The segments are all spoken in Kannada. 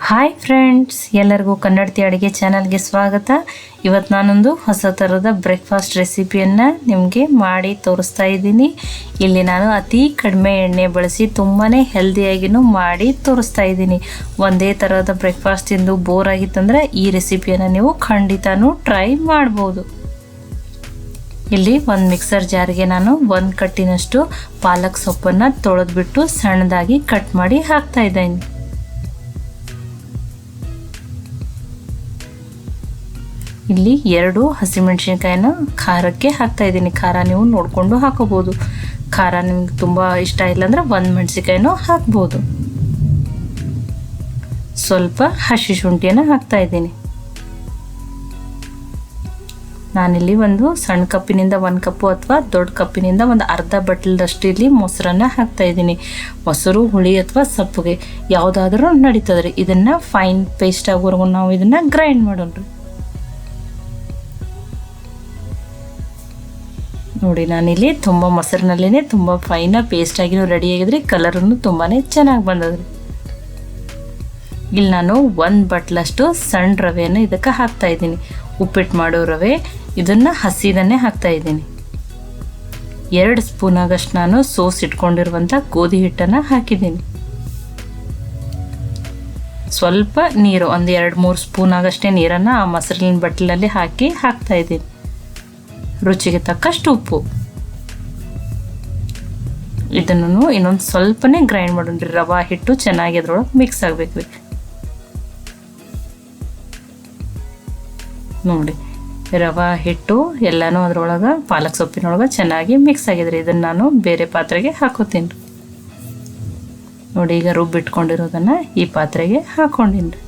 ಹಾಯ್ ಫ್ರೆಂಡ್ಸ್, ಎಲ್ಲರಿಗೂ ಕನ್ನಡತಿ ಅಡುಗೆ ಚಾನಲ್ಗೆ ಸ್ವಾಗತ. ಇವತ್ತು ನಾನೊಂದು ಹೊಸ ಥರದ ಬ್ರೇಕ್ಫಾಸ್ಟ್ ರೆಸಿಪಿಯನ್ನು ನಿಮಗೆ ಮಾಡಿ ತೋರಿಸ್ತಾ ಇದ್ದೀನಿ. ಇಲ್ಲಿ ನಾನು ಅತಿ ಕಡಿಮೆ ಎಣ್ಣೆ ಬಳಸಿ ತುಂಬಾ ಹೆಲ್ದಿಯಾಗಿಯೂ ಮಾಡಿ ತೋರಿಸ್ತಾ ಇದ್ದೀನಿ. ಒಂದೇ ಥರದ ಬ್ರೇಕ್ಫಾಸ್ಟ್ ತಿಂದು ಬೋರ್ ಆಗಿತ್ತಂದರೆ ಈ ರೆಸಿಪಿಯನ್ನು ನೀವು ಖಂಡಿತನೂ ಟ್ರೈ ಮಾಡ್ಬೋದು. ಇಲ್ಲಿ ಒಂದು ಮಿಕ್ಸರ್ ಜಾರ್ಗೆ ನಾನು 1 ಕಟ್ಟಿನಷ್ಟು ಪಾಲಕ್ ಸೊಪ್ಪನ್ನು ತೊಳೆದ್ಬಿಟ್ಟು ಸಣ್ಣದಾಗಿ ಕಟ್ ಮಾಡಿ ಹಾಕ್ತಾ ಇದ್ದೀನಿ. ಇಲ್ಲಿ 2 ಹಸಿಮೆಣಸಿನ್ಕಾಯಿನ ಖಾರಕ್ಕೆ ಹಾಕ್ತಾ ಇದ್ದೀನಿ. ಖಾರ ನೀವು ನೋಡಿಕೊಂಡು ಹಾಕೋಬೋದು. ಖಾರ ನಿಮ್ಗೆ ತುಂಬ ಇಷ್ಟ ಇಲ್ಲ ಅಂದರೆ 1 ಮೆಣಸಿನ್ಕಾಯಿನೂ ಹಾಕ್ಬೋದು. ಸ್ವಲ್ಪ ಹಸಿ ಶುಂಠಿಯನ್ನು ಹಾಕ್ತಾ ಇದ್ದೀನಿ. ನಾನಿಲ್ಲಿ ಒಂದು ಸಣ್ಣ ಕಪ್ಪಿನಿಂದ 1 ಕಪ್ಪು ಅಥವಾ ದೊಡ್ಡ ಕಪ್ಪಿನಿಂದ ಒಂದು ಅರ್ಧ ಬಟ್ಲದಷ್ಟು ಇಲ್ಲಿ ಮೊಸರನ್ನು ಹಾಕ್ತಾ ಇದ್ದೀನಿ. ಮೊಸರು, ಹುಳಿ ಅಥವಾ ಸಪ್ಪಗೆ ಯಾವುದಾದ್ರೂ ನಡೀತದ್ರಿ. ಇದನ್ನು ಫೈನ್ ಪೇಸ್ಟ್ ಆಗೋವರೆಗೂ ನಾವು ಇದನ್ನು ಗ್ರೈಂಡ್ ಮಾಡೋಣ್ರಿ. ನೋಡಿ, ನಾನಿಲ್ಲಿ ತುಂಬ ಮೊಸರಿನಲ್ಲೇ ತುಂಬ ಫೈನಾಗಿ ಪೇಸ್ಟಾಗಿನೂ ರೆಡಿಯಾಗಿದ್ರಿ. ಕಲರನ್ನು ತುಂಬಾ ಚೆನ್ನಾಗಿ ಬಂದದ್ರಿ. ಇಲ್ಲಿ ನಾನು 1 ಬಟ್ಲಷ್ಟು ಸಣ್ಣ ರವೆಯನ್ನು ಇದಕ್ಕೆ ಹಾಕ್ತಾ ಇದ್ದೀನಿ. ಉಪ್ಪಿಟ್ಟು ಮಾಡೋ ರವೆ, ಇದನ್ನು ಹಸಿದನ್ನೇ ಹಾಕ್ತಾ ಇದ್ದೀನಿ. 2 ಸ್ಪೂನ್ ಆಗಷ್ಟು ನಾನು ಇಟ್ಕೊಂಡಿರುವಂಥ ಗೋಧಿ ಹಿಟ್ಟನ್ನು ಹಾಕಿದ್ದೀನಿ. ಸ್ವಲ್ಪ ನೀರು, ಒಂದು 2-3 ಸ್ಪೂನ್ ಆಗಷ್ಟೇ ನೀರನ್ನು ಆ ಮೊಸರಿನ ಬಟ್ಲಲ್ಲಿ ಹಾಕ್ತಾ ಇದ್ದೀನಿ. ರುಚಿಗೆ ತಕ್ಕಷ್ಟು ಉಪ್ಪು. ಇದನ್ನು ಇನ್ನೊಂದು ಸ್ವಲ್ಪನೇ ಗ್ರೈಂಡ್ ಮಾಡೋಣ್ರಿ. ರವಾ ಹಿಟ್ಟು ಚೆನ್ನಾಗಿ ಅದ್ರೊಳಗೆ ಮಿಕ್ಸ್ ಆಗಬೇಕು. ನೋಡಿ, ರವಾ ಹಿಟ್ಟು ಎಲ್ಲನೂ ಅದ್ರೊಳಗೆ ಪಾಲಕ್ ಸೊಪ್ಪಿನೊಳಗೆ ಚೆನ್ನಾಗಿ ಮಿಕ್ಸ್ ಆಗಿದ್ರಿ. ಇದನ್ನು ನಾನು ಬೇರೆ ಪಾತ್ರೆಗೆ ಹಾಕೋತೀನಿ. ನೋಡಿ, ಈಗ ರುಬ್ಬಿಟ್ಕೊಂಡಿರೋದನ್ನು ಈ ಪಾತ್ರೆಗೆ ಹಾಕೊಂಡಿನಿ.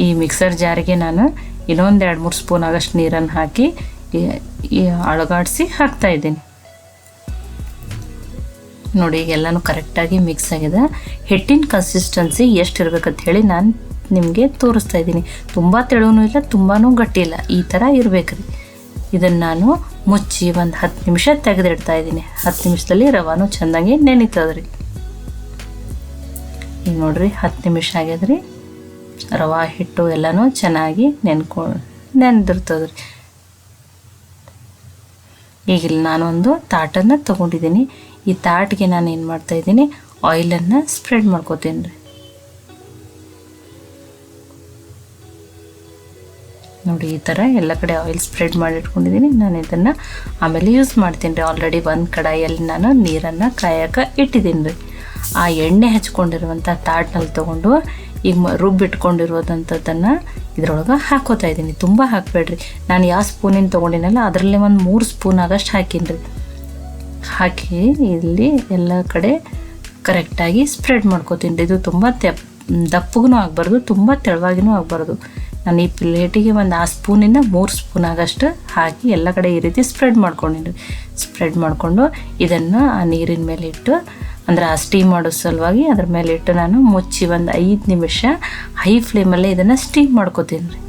ಈ ಮಿಕ್ಸರ್ ಜಾರಿಗೆ ನಾನು ಇನ್ನೊಂದು 2-3 ಸ್ಪೂನ್ ಆಗಷ್ಟು ನೀರನ್ನು ಹಾಕಿ ಅಳಗಾಡಿಸಿ ಹಾಕ್ತಾ ಇದ್ದೀನಿ. ನೋಡಿ, ಈಗ ಎಲ್ಲನೂ ಕರೆಕ್ಟಾಗಿ ಮಿಕ್ಸ್ ಆಗಿದೆ. ಹಿಟ್ಟಿನ ಕನ್ಸಿಸ್ಟೆನ್ಸಿ ಎಷ್ಟು ಇರಬೇಕಂತ ಹೇಳಿ ನಾನು ನಿಮಗೆ ತೋರಿಸ್ತಾ ಇದ್ದೀನಿ. ತುಂಬ ತೆಳುವೂ ಇಲ್ಲ, ತುಂಬಾ ಗಟ್ಟಿ ಇಲ್ಲ, ಈ ಥರ ಇರಬೇಕ್ರಿ. ಇದನ್ನು ನಾನು ಮುಚ್ಚಿ ಒಂದು 10 ನಿಮಿಷ ತೆಗೆದಿಡ್ತಾ ಇದ್ದೀನಿ. 10 ನಿಮಿಷದಲ್ಲಿ ರವಾನು ಚೆಂದಾಗಿ ನೆನೀತದ್ರಿ. ಈಗ ನೋಡಿರಿ, 10 ನಿಮಿಷ ಆಗ್ಯದ್ರಿ. ರವಾ ಹಿಟ್ಟು ಎಲ್ಲನೂ ಚೆನ್ನಾಗಿ ನೆನೆದಿರ್ತದ್ರಿ. ಈಗ ಇಲ್ಲಿ ನಾನೊಂದು ತಾಟನ್ನು ತೊಗೊಂಡಿದ್ದೀನಿ. ಈ ತಾಟಿಗೆ ನಾನು ಏನು ಮಾಡ್ತಾಯಿದ್ದೀನಿ, ಆಯಿಲನ್ನು ಸ್ಪ್ರೆಡ್ ಮಾಡ್ಕೋತೀನಿ ರೀ. ನೋಡಿ, ಈ ಥರ ಎಲ್ಲ ಕಡೆ ಆಯಿಲ್ ಸ್ಪ್ರೆಡ್ ಮಾಡಿ ಇಟ್ಕೊಂಡಿದ್ದೀನಿ. ನಾನು ಇದನ್ನು ಆಮೇಲೆ ಯೂಸ್ ಮಾಡ್ತೀನಿ ರೀ. ಆಲ್ರೆಡಿ ಒಂದು ಕಡಾಯಲ್ಲಿ ನಾನು ನೀರನ್ನು ಕಾಯಕ್ಕೆ ಇಟ್ಟಿದ್ದೀನಿ ರೀ. ಆ ಎಣ್ಣೆ ಹಚ್ಕೊಂಡಿರುವಂಥ ತಾಟ್ನಲ್ಲಿ ತೊಗೊಂಡು ಈಗ ರುಬ್ಬಿಟ್ಕೊಂಡಿರೋದಂಥದ್ದನ್ನು ಇದ್ರೊಳಗೆ ಹಾಕೋತಾ ಇದ್ದೀನಿ. ತುಂಬ ಹಾಕಬೇಡ್ರಿ. ನಾನು ಯಾವ ಸ್ಪೂನಿನ ತೊಗೊಂಡಿನಲ್ಲ ಅದರಲ್ಲೇ ಒಂದು 3 ಸ್ಪೂನ್ ಆಗಷ್ಟು ಹಾಕೀನಿ ರೀ. ಹಾಕಿ ಇಲ್ಲಿ ಎಲ್ಲ ಕಡೆ ಕರೆಕ್ಟಾಗಿ ಸ್ಪ್ರೆಡ್ ಮಾಡ್ಕೋತೀನಿ ರೀ. ಇದು ತುಂಬ ದಪ್ಪಗೂ ಆಗಬಾರ್ದು, ತುಂಬ ತೆಳುವಾಗಿನೂ ಆಗಬಾರ್ದು. ನಾನು ಈ ಪ್ಲೇಟಿಗೆ ಒಂದು ಆ ಸ್ಪೂನಿಂದ 3 ಸ್ಪೂನ್ ಆಗಷ್ಟು ಹಾಕಿ ಎಲ್ಲ ಕಡೆ ಈ ರೀತಿ ಸ್ಪ್ರೆಡ್ ಮಾಡ್ಕೊಂಡಿನಿ. ಸ್ಪ್ರೆಡ್ ಮಾಡಿಕೊಂಡು ಇದನ್ನು ಆ ನೀರಿನ ಮೇಲೆ ಇಟ್ಟು, ಅಂದರೆ ಆ ಸ್ಟೀಮ್ ಮಾಡೋ ಸಲುವಾಗಿ ಅದ್ರ ಮೇಲೆ ಇಟ್ಟು ನಾನು ಮುಚ್ಚಿ ಒಂದು 5 ನಿಮಿಷ ಹೈ ಫ್ಲೇಮಲ್ಲೇ ಇದನ್ನು ಸ್ಟೀಮ್ ಮಾಡ್ಕೋತೀನಿ ರೀ.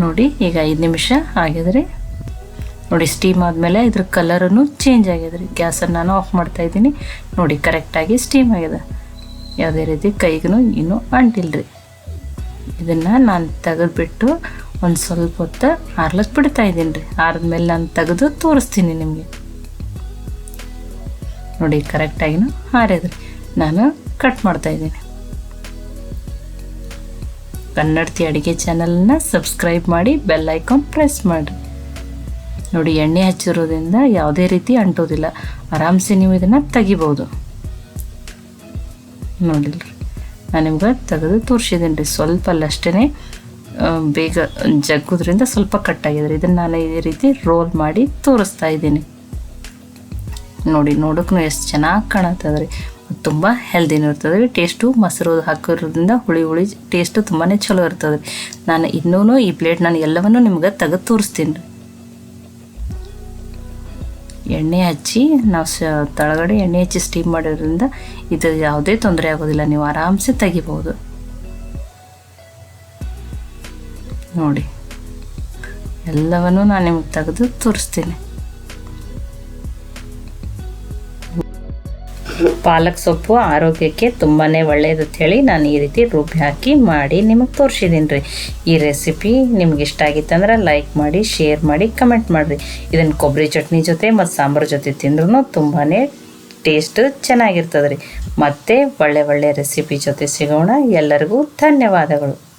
ನೋಡಿ, ಈಗ 5 ನಿಮಿಷ ಆಗಿದ್ರಿ. ನೋಡಿ, ಸ್ಟೀಮ್ ಆದಮೇಲೆ ಇದ್ರ ಕಲರನ್ನು ಚೇಂಜ್ ಆಗ್ಯದ್ರಿ. ಗ್ಯಾಸನ್ನು ನಾನು ಆಫ್ ಮಾಡ್ತಾಯಿದ್ದೀನಿ. ನೋಡಿ, ಕರೆಕ್ಟಾಗಿ ಸ್ಟೀಮ್ ಆಗಿದೆ. ಯಾವುದೇ ರೀತಿ ಕೈಗೂ ಇನ್ನೂ ಅಂಟಿಲ್ರಿ. ಇದನ್ನು ನಾನು ತೆಗೆದುಬಿಟ್ಟು ಒಂದು ಸ್ವಲ್ಪ ಹೊತ್ತು ಆರ್ಲಕ್ಕೆ ಬಿಡ್ತಾ ಇದ್ದೀನಿ ರೀ. ಆರಿದ್ಮೇಲೆ ನಾನು ತೆಗೆದು ತೋರಿಸ್ತೀನಿ ನಿಮಗೆ. ನೋಡಿ, ಕರೆಕ್ಟಾಗಿನೂ ಆರಿದ್ರಿ. ನಾನು ಕಟ್ ಮಾಡ್ತಾಯಿದ್ದೀನಿ. ಕನ್ನಡತಿ ಅಡುಗೆ ಚಾನಲನ್ನು ಸಬ್ಸ್ಕ್ರೈಬ್ ಮಾಡಿ, ಬೆಲ್ ಐಕಾನ್ ಪ್ರೆಸ್ ಮಾಡಿರಿ. ನೋಡಿ, ಎಣ್ಣೆ ಹಚ್ಚಿರೋದ್ರಿಂದ ಯಾವುದೇ ರೀತಿ ಅಂಟೋದಿಲ್ಲ. ಆರಾಮ್ಸೆ ನೀವು ಇದನ್ನು ತೆಗಿಬೋದು. ನೋಡಿಲ್ರಿ, ನಾನು ನಿಮ್ಗೆ ತೆಗೆದು ತೋರಿಸಿದ್ದೀನಿ ರೀ. ಸ್ವಲ್ಪ ಅಲ್ಲಷ್ಟೇ ಬೇಗ ಜಗ್ಗೋದ್ರಿಂದ ಸ್ವಲ್ಪ ಕಟ್ಟಾಗಿದ್ರಿ. ಇದನ್ನು ನಾನು ಈ ರೀತಿ ರೋಲ್ ಮಾಡಿ ತೋರಿಸ್ತಾ ಇದ್ದೀನಿ. ನೋಡಿ, ನೋಡೋಕ್ಕೂ ಎಷ್ಟು ಚೆನ್ನಾಗಿ ಕಾಣತ್ತದ್ರಿ. ತುಂಬ ಹೆಲ್ದಿನೂ ಇರ್ತದೆ ರೀ. ಟೇಸ್ಟು ಮೊಸರು ಹಾಕಿರೋದ್ರಿಂದ ಹುಳಿ ಟೇಸ್ಟು ತುಂಬಾ ಚಲೋ ಇರ್ತದೆ ರೀ. ನಾನು ಇನ್ನೂ ಈ ಪ್ಲೇಟ್ ನಾನು ಎಲ್ಲವನ್ನೂ ನಿಮ್ಗೆ ತೆಗೆದು ತೋರಿಸ್ತೀನಿ ರೀ. ಎಣ್ಣೆ ಹಚ್ಚಿ ನಾವು ತಳಗಡೆ ಎಣ್ಣೆ ಹಚ್ಚಿ ಸ್ಟೀಮ್ ಮಾಡಿರೋದ್ರಿಂದ ಇದು ಯಾವುದೇ ತೊಂದರೆ ಆಗೋದಿಲ್ಲ. ನೀವು ಆರಾಮ್ಸೆ ತೆಗಿಬೋದು. ನೋಡಿ, ಎಲ್ಲವನ್ನೂ ನಾನು ನಿಮಗೆ ತೆಗೆದು ತೋರಿಸ್ತೀನಿ. ಪಾಲಕ್ ಸೊಪ್ಪು ಆರೋಗ್ಯಕ್ಕೆ ತುಂಬಾ ಒಳ್ಳೆಯದು ಅಂತೇಳಿ ನಾನು ಈ ರೀತಿ ರುಬ್ಬಿ ಹಾಕಿ ಮಾಡಿ ನಿಮಗೆ ತೋರಿಸಿದ್ದೀನಿ ರೀ. ಈ ರೆಸಿಪಿ ನಿಮ್ಗೆ ಇಷ್ಟ ಆಗಿತ್ತಂದ್ರೆ ಲೈಕ್ ಮಾಡಿ, ಶೇರ್ ಮಾಡಿ, ಕಮೆಂಟ್ ಮಾಡಿರಿ. ಇದನ್ನು ಕೊಬ್ಬರಿ ಚಟ್ನಿ ಜೊತೆ ಮತ್ತು ಸಾಂಬಾರು ಜೊತೆ ತಿಂದ್ರೂ ತುಂಬಾ ಟೇಸ್ಟ್ ಚೆನ್ನಾಗಿರ್ತದೆ ರೀ. ಮತ್ತೆ ಒಳ್ಳೆ ರೆಸಿಪಿ ಜೊತೆ ಸಿಗೋಣ. ಎಲ್ಲರಿಗೂ ಧನ್ಯವಾದಗಳು.